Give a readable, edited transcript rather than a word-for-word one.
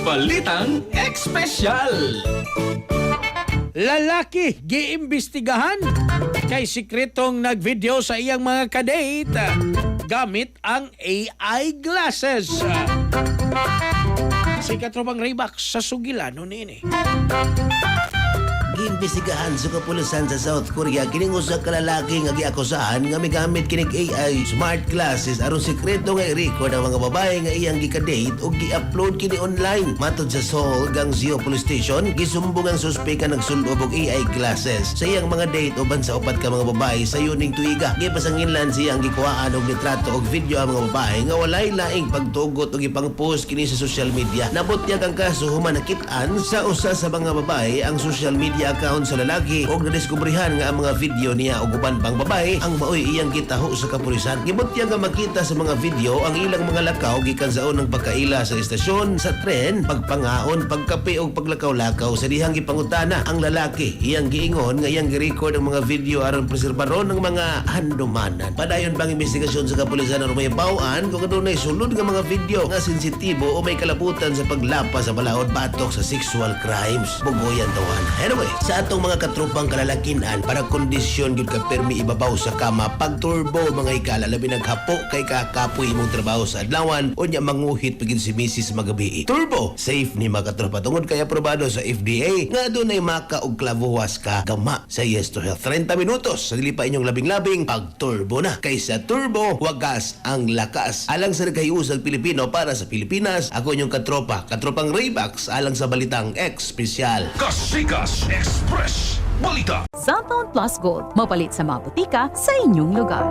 Balitang Espesyal. Lalaki giimbestigahan kay sikretong nagvideo sa iyang mga kadate gamit ang AI glasses. Si Katropang Rayback sa Sugilano nini. Giimbestigahan sa kapulisan sa South Korea kining usa ka lalaki nga giakusahan nga migamit kining AI smart glasses aron sekreto nga i-record ang mga babae nga iyang gikadate o gi-upload kini online. Matod sa Seoul Gangzhou Police Station, gisumbong ang suspeka nagsulob og AI glasses sa iyang mga date uban sa upat ka mga babae sa yuning tuiga. Gipasanginlan siyang gikuhaan og litrato og video ang mga babae nga walay laing pagtugot og ipang-post kini sa social media. Nabutyag ang kaso human nakit-an sa usa sa mga babae ang social media account sa lalaki og nadiskubrihan nga ang mga video niya og uban pang babae ang maoy iyang gitaho sa kapulisan. Gibutyag nga makita sa mga video ang ilang mga lakaw gikan sa unang pagkaila sa estasyon, sa tren, pagpangaon, pagkape og paglakaw-lakaw sa dihang gipangutana. Ang lalaki iyang giingon nga iyang gi-record ang mga video aron preserbaron ng mga handumanan. Padayon pang investigasyon sa kapulisan aron mahibaw-an kung adunay sulod nga mga video nga sensitibo o may kalabutan sa paglapas sa balaod batok sa sexual crimes. Bugoyan tawan. Anyway, sa atong mga katropang kalalakinan para kondisyon gyud ka permi ibabaw sa kama pagturbo mga ikala labi naghapo kay kakapoy imong trabaho sa adlawan o nya manguhit pagid si Mrs. magabi. Turbo safe ni mga katropa tungod kay aprobado sa FDA nga adunay maka og klavuwas ka gama sa Yes to Health. 30 minutos sa dili pa inyong labing-labing pagturbo na kaysa turbo wagas ang lakas. Alang sa nagkayusag Pilipino para sa Pilipinas, ako inyong katropang Rayback alang sa Balitang Espesyal. Kasikas Express Balita. Cellphone Plus Gold. Mapalit sa mga butika sa inyong lugar.